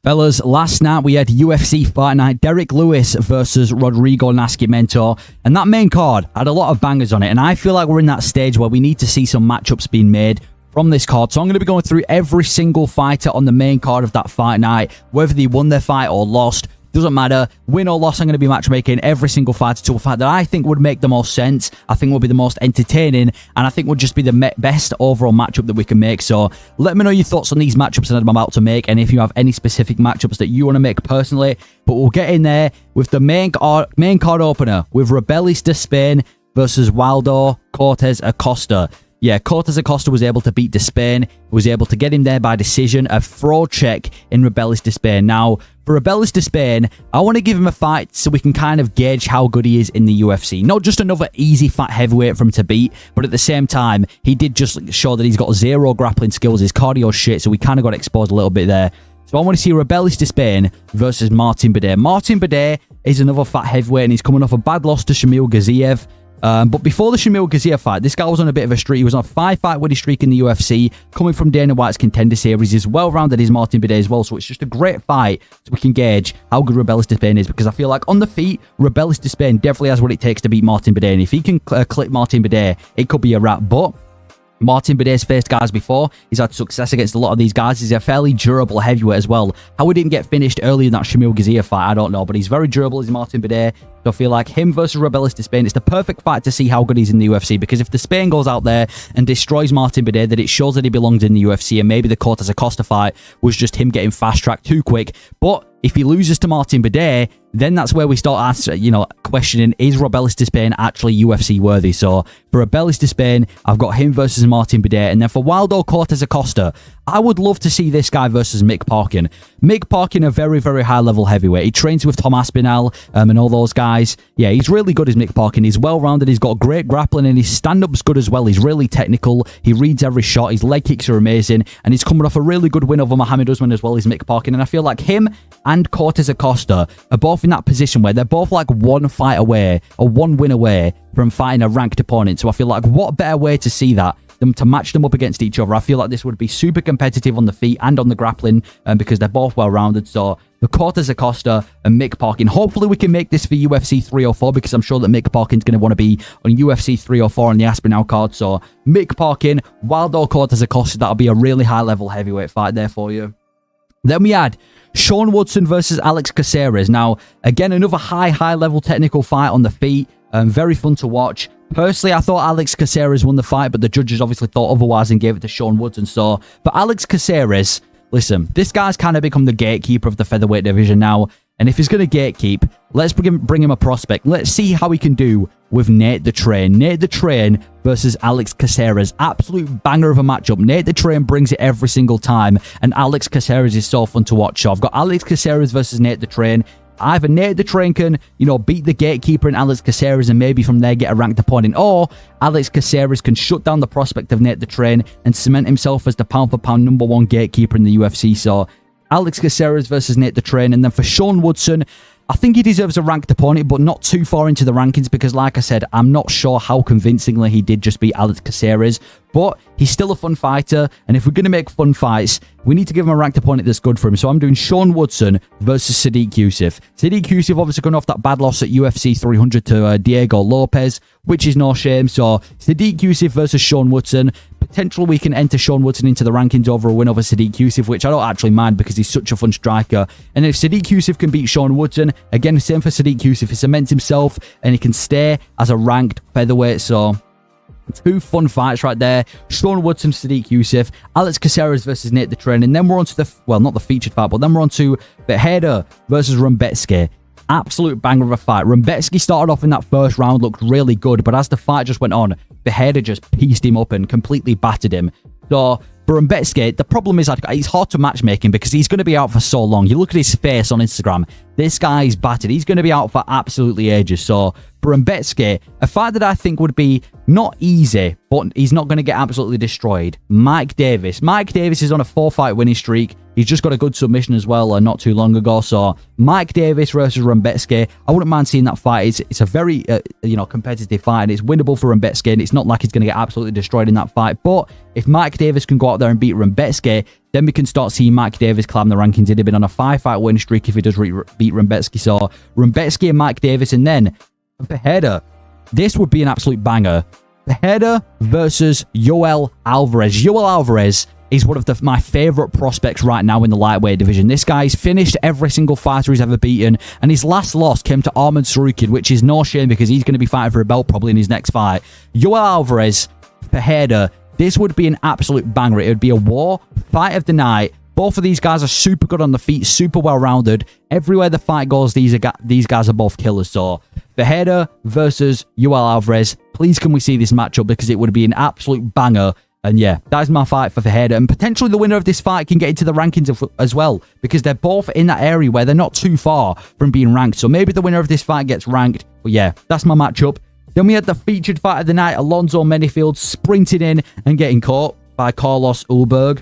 Fellas, last night we had UFC Fight Night, Derek Lewis versus Rodrigo Nascimento, and that main card had a lot of bangers on it, and I feel like we're in that stage where we need to see some matchups being made from this card. So I'm going to be going through every single fighter on the main card of that fight night, whether they won their fight or lost. Doesn't matter, win or loss, I'm going to be matchmaking every single fighter to a fight that I think would make the most sense, I think would be the most entertaining, and I think would just be the best overall matchup that we can make. So let me know your thoughts on these matchups that I'm about to make, and if you have any specific matchups that you want to make personally. But we'll get in there with the main card opener with Rebelis de Spain versus Waldo Cortez Acosta. Yeah, Cortez Acosta was able to beat Despain, was able to get him there by decision, a fraud check in Rebelis Despain. Now, for Rebelis Despain, I want to give him a fight so we can kind of gauge how good he is in the UFC. Not just another easy fat heavyweight for him to beat, but at the same time, he did just show that he's got zero grappling skills, his cardio shit, so we kind of got exposed a little bit there. So I want to see Rebelis Despain versus Martin Buday. Martin Buday is another fat heavyweight, and he's coming off a bad loss to Shamil Gaziev. But before the Shamil Gaziev fight, this guy was on a bit of a streak. He was on a 5-fight winning streak in the UFC, coming from Dana White's Contender Series. He's well-rounded as Martin Buday as well, so it's just a great fight so we can gauge how good Rebelis Despain is, because I feel like on the feet, Rebelis Despain definitely has what it takes to beat Martin Buday, and if he can clip Martin Buday, it could be a wrap. But Martin Buday's faced guys before. He's had success against a lot of these guys. He's a fairly durable heavyweight as well. How he didn't get finished early in that Shamil Gaziev fight, I don't know. But he's very durable as Martin Buday. So I feel like him versus Rebelis Despain, it's the perfect fight to see how good he's in the UFC. Because if Despain goes out there and destroys Martin Buday, then it shows that he belongs in the UFC. And maybe the Cortez Acosta fight was just him getting fast-tracked too quick. But if he loses to Martin Buday, then that's where we start questioning, is Rebelis Despain actually UFC worthy? So for Rebelis Despain, I've got him versus Martin Buday. And then for Waldo Cortez Acosta, I would love to see this guy versus Mick Parkin. Mick Parkin, a very, very high-level heavyweight. He trains with Tom Aspinall and all those guys. Yeah, he's really good as Mick Parkin. He's well-rounded. He's got great grappling, and his stand-up's good as well. He's really technical. He reads every shot. His leg kicks are amazing. And he's coming off a really good win over Mohammed Usman as well as Mick Parkin. And I feel like him and Cortez Acosta are both in that position where they're both like one fight away or one win away from fighting a ranked opponent. So I feel like what better way to see that than to match them up against each other. I feel like this would be super competitive on the feet and on the grappling because they're both well-rounded. So the Cortez Acosta and Mick Parkin. Hopefully we can make this for UFC 304 because I'm sure that Mick Parkin's going to want to be on UFC 304 on the Aspinall card. So Mick Parkin, Waldo Cortez Acosta, that'll be a really high-level heavyweight fight there for you. Then we had Sean Woodson versus Alex Caceres. Now, again, another high-level technical fight on the feet. Very fun to watch. Personally, I thought Alex Caceres won the fight, but the judges obviously thought otherwise and gave it to Sean Woodson. So, but Alex Caceres, listen, this guy's kind of become the gatekeeper of the featherweight division now. And if he's going to gatekeep, let's bring him a prospect. Let's see how he can do with Nate the Train. Nate the Train versus Alex Caceres. Absolute banger of a matchup. Nate the Train brings it every single time. And Alex Caceres is so fun to watch. So I've got Alex Caceres versus Nate the Train. Either Nate the Train can, beat the gatekeeper in Alex Caceres and maybe from there get a ranked opponent, or Alex Caceres can shut down the prospect of Nate the Train and cement himself as the pound-for-pound #1 gatekeeper in the UFC. So Alex Caceres versus Nate the Train. And then for Sean Woodson, I think he deserves a ranked opponent, but not too far into the rankings because, like I said, I'm not sure how convincingly he did just beat Alex Caceres. But he's still a fun fighter, and if we're going to make fun fights, we need to give him a ranked opponent that's good for him. So I'm doing Sean Woodson versus Sadiq Youssef. Sadiq Youssef obviously coming off that bad loss at UFC 300 to Diego Lopez, which is no shame. So Sadiq Youssef versus Sean Woodson. Potentially we can enter Sean Woodson into the rankings over a win over Sadiq Youssef, which I don't actually mind because he's such a fun striker. And if Sadiq Youssef can beat Sean Woodson, again, same for Sadiq Youssef. He cements himself and he can stay as a ranked featherweight. So two fun fights right there. Sean Woodson, Sadiq Youssef, Alex Caceres versus Nate the Train. And then we're on to not the featured fight, but then we're on to Beheader versus Rumbetsky. Absolute banger of a fight. Rumbetsky started off in that first round, looked really good, but as the fight just went on, Beheader just pieced him up and completely battered him. So for Rumbetsky, the problem is he's hard to matchmaking because he's going to be out for so long. You look at his face on Instagram, this guy is battered. He's going to be out for absolutely ages. So for Rumbetsky, a fight that I think would be not easy, but he's not going to get absolutely destroyed. Mike Davis. Mike Davis is on a 4-fight winning streak. He's just got a good submission as well not too long ago. So Mike Davis versus Rumbetsky. I wouldn't mind seeing that fight. It's a very competitive fight, and it's winnable for Rumbetsky, and it's not like he's going to get absolutely destroyed in that fight. But if Mike Davis can go out there and beat Rumbetsky, Then we can start seeing Mike Davis climb the rankings. He'd have been on a 5-fight win streak if he does beat Rumbetsky. So Rumbetsky and Mike Davis. And then for Header, this would be an absolute banger. Header versus Yoel Alvarez. Yoel Alvarez is one of my favorite prospects right now in the lightweight division. This guy's finished every single fighter he's ever beaten, and his last loss came to Arman Sarukian, which is no shame because he's going to be fighting for a belt probably in his next fight. Yoel Alvarez for Header, this would be an absolute banger. It would be a war, fight of the night. Both of these guys are super good on the feet, super well-rounded. Everywhere the fight goes, these guys are both killers. So, Header versus Yoel Alvarez, please can we see this matchup because it would be an absolute banger. And yeah, that is my fight for Header. And potentially the winner of this fight can get into the rankings as well because they're both in that area where they're not too far from being ranked. So maybe the winner of this fight gets ranked. But yeah, that's my matchup. Then we had the featured fight of the night, Alonzo Menifield sprinting in and getting caught by Carlos Ulberg.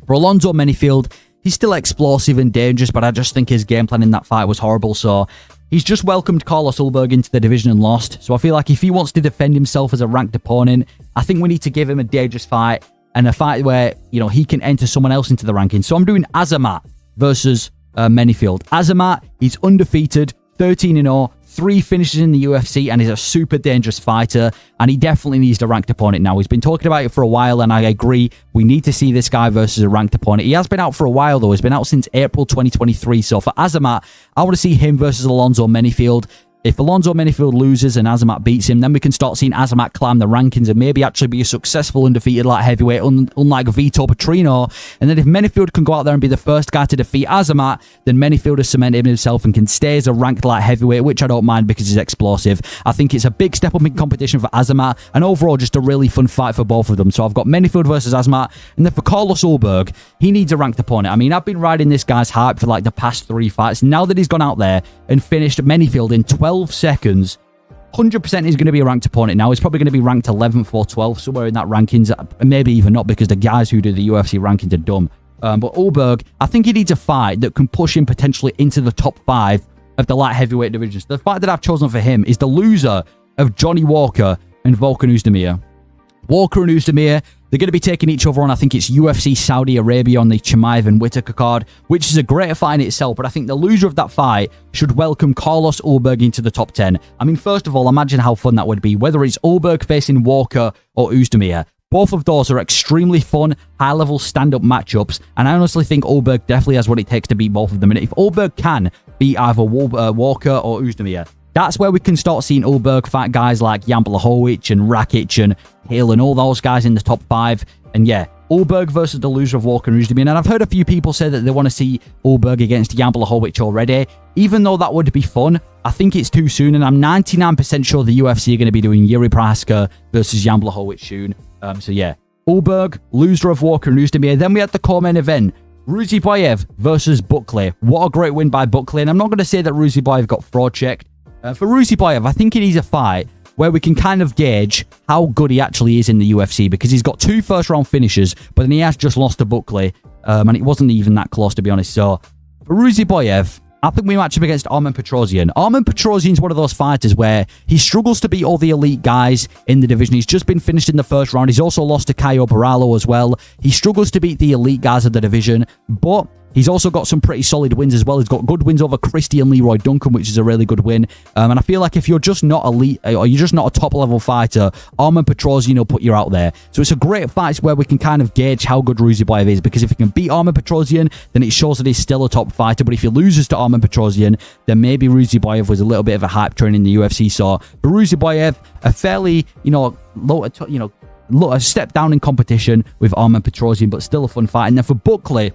For Alonzo Menifield, he's still explosive and dangerous, but I just think his game plan in that fight was horrible. So he's just welcomed Carlos Ulberg into the division and lost. So I feel like if he wants to defend himself as a ranked opponent, I think we need to give him a dangerous fight and a fight where, you know, he can enter someone else into the rankings. So I'm doing Azamat versus Menifield. Azamat, he's undefeated, 13-0, 3 finishes in the UFC, and he's a super dangerous fighter, and he definitely needs a ranked opponent now. He's been talking about it for a while, and I agree. We need to see this guy versus a ranked opponent. He has been out for a while, though. He's been out since April 2023. So for Azamat, I want to see him versus Alonzo Menifield. If Alonzo Menifield loses and Azamat beats him, then we can start seeing Azamat climb the rankings and maybe actually be a successful undefeated light heavyweight, unlike Vito Petrino. And then if Menifield can go out there and be the first guy to defeat Azamat, then Menifield has cemented himself and can stay as a ranked light heavyweight, which I don't mind because he's explosive. I think it's a big step up in competition for Azamat, and overall just a really fun fight for both of them. So I've got Menifield versus Azamat, and then for Carlos Ulberg, he needs a ranked opponent. I mean, I've been riding this guy's hype for like the past 3 fights. Now that he's gone out there and finished Menifield in 12 seconds, 100% he's going to be a ranked opponent now. He's probably going to be ranked 11th or 12th, somewhere in that rankings. Maybe even not, because the guys who do the UFC rankings are dumb. But Ulberg, I think he needs a fight that can push him potentially into the top 5 of the light heavyweight divisions. The fight that I've chosen for him is the loser of Johnny Walker and Volkan Oezdemir. Walker and Oezdemir, they're going to be taking each other on. I think it's UFC Saudi Arabia on the Chimaev and Whitaker card, which is a great fight in itself. But I think the loser of that fight should welcome Carlos Ulberg into the top 10. I mean, first of all, imagine how fun that would be, whether it's Ulberg facing Walker or Oezdemir. Both of those are extremely fun, high-level stand-up matchups, and I honestly think Ulberg definitely has what it takes to beat both of them. And if Ulberg can beat either Walker or Oezdemir, that's where we can start seeing Ulberg fight guys like Jan Blachowicz and Rakic and Hill and all those guys in the top 5. And yeah, Ulberg versus the loser of Walker and Oezdemir. And I've heard a few people say that they want to see Ulberg against Jan Blachowicz already. Even though that would be fun, I think it's too soon. And I'm 99% sure the UFC are going to be doing Yuri Prochazka versus Jan Blachowicz soon. So yeah, Ulberg, loser of Walker and Oezdemir. Then we had the co-main event, Ruziboyev versus Buckley. What a great win by Buckley. And I'm not going to say that Ruziboyev got fraud checked. For Ruziboyev, I think he needs a fight where we can kind of gauge how good he actually is in the UFC, because he's got 2 first-round finishes, but then he has just lost to Buckley, and it wasn't even that close, to be honest. So, for Ruziboyev, I think we match him against Armen Petrosyan. Armen Petrosyan's one of those fighters where he struggles to beat all the elite guys in the division. He's just been finished in the first round. He's also lost to Caio Borralho as well. He struggles to beat the elite guys of the division, but he's also got some pretty solid wins as well. He's got good wins over Christian Leroy Duncan, which is a really good win. And I feel like if you're just not elite, or you're just not a top-level fighter, Armen Petrosyan will put you out there. So it's a great fight where we can kind of gauge how good Ruziboyev is, because if he can beat Armen Petrosyan, then it shows that he's still a top fighter. But if he loses to Armen Petrosyan, then maybe Ruziboyev was a little bit of a hype train in the UFC. So for Ruziboyev, a fairly, a step down in competition with Armen Petrosyan, but still a fun fight. And then for Buckley,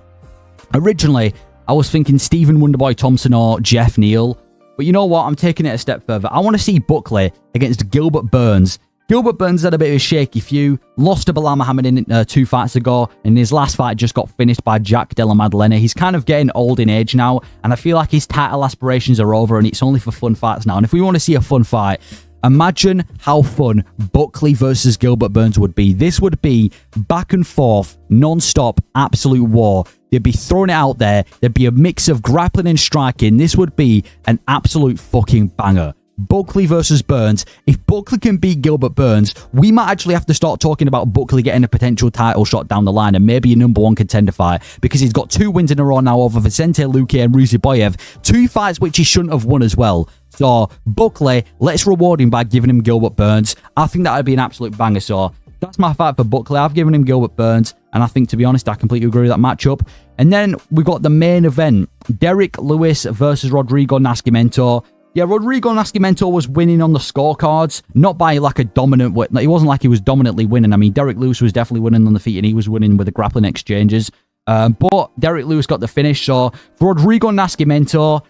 originally, I was thinking Stephen Wonderboy Thompson or Jeff Neal. But you know what? I'm taking it a step further. I want to see Buckley against Gilbert Burns. Gilbert Burns had a bit of a shaky few. Lost to Bilal Muhammad in 2 fights ago. And his last fight just got finished by Jack Della Maddalena. He's kind of getting old in age now. And I feel like his title aspirations are over. And it's only for fun fights now. And if we want to see a fun fight, imagine how fun Buckley versus Gilbert Burns would be. This would be back and forth, non-stop, absolute war. They'd be throwing it out there. There'd be a mix of grappling and striking. This would be an absolute fucking banger. Buckley versus Burns. If Buckley can beat Gilbert Burns, we might actually have to start talking about Buckley getting a potential title shot down the line and maybe a #1 contender fight, because he's got 2 wins in a row now over Vicente Luque and Ruziboyev. 2 fights which he shouldn't have won as well. So, Buckley, let's reward him by giving him Gilbert Burns. I think that would be an absolute banger. So, that's my fight for Buckley. I've given him Gilbert Burns, and I think, to be honest, I completely agree with that matchup. And then we got the main event, Derek Lewis versus Rodrigo Nascimento. Yeah, Rodrigo Nascimento was winning on the scorecards, not by like a dominant way. It wasn't like he was dominantly winning. I mean, Derek Lewis was definitely winning on the feet, and he was winning with the grappling exchanges. But Derek Lewis got the finish. So for Rodrigo Nascimento,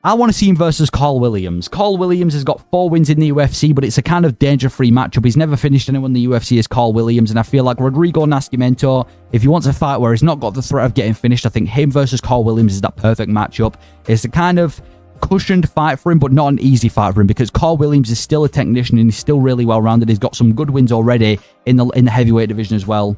I want to see him versus Carl Williams. Carl Williams has got 4 wins in the UFC, but it's a kind of danger-free matchup. He's never finished anyone in the UFC as Carl Williams, and I feel like Rodrigo Nascimento, if he wants a fight where he's not got the threat of getting finished, I think him versus Carl Williams is that perfect matchup. It's a kind of cushioned fight for him, but not an easy fight for him, because Carl Williams is still a technician and he's still really well-rounded. He's got some good wins already in the heavyweight division as well.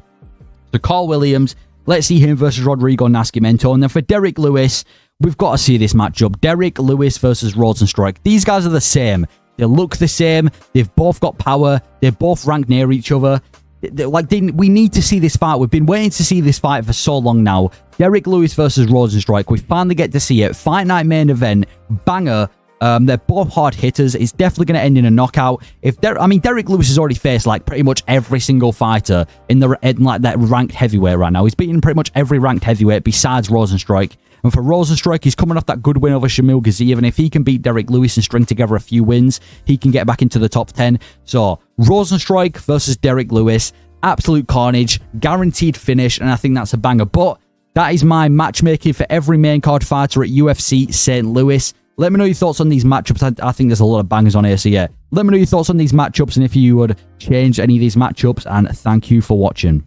So Carl Williams, let's see him versus Rodrigo Nascimento. And then for Derek Lewis, we've got to see this matchup. Derek Lewis versus Rosenstruik. These guys are the same. They look the same. They've both got power. They're both ranked near each other. We need to see this fight. We've been waiting to see this fight for so long now. Derek Lewis versus Rosenstruik. We finally get to see it. Fight night main event. Banger. They're both hard hitters. It's definitely going to end in a knockout. Derek Lewis has already faced like pretty much every single fighter in like that ranked heavyweight right now. He's beaten pretty much every ranked heavyweight besides Rosenstruik. And for Rosenstruik, he's coming off that good win over Shamil Gaziev, and if he can beat Derek Lewis and string together a few wins, he can get back into the top 10. So, Rosenstruik versus Derek Lewis, absolute carnage, guaranteed finish, and I think that's a banger. But that is my matchmaking for every main card fighter at UFC St. Louis. Let me know your thoughts on these matchups. I think there's a lot of bangers on here, so yeah. Let me know your thoughts on these matchups and if you would change any of these matchups, and thank you for watching.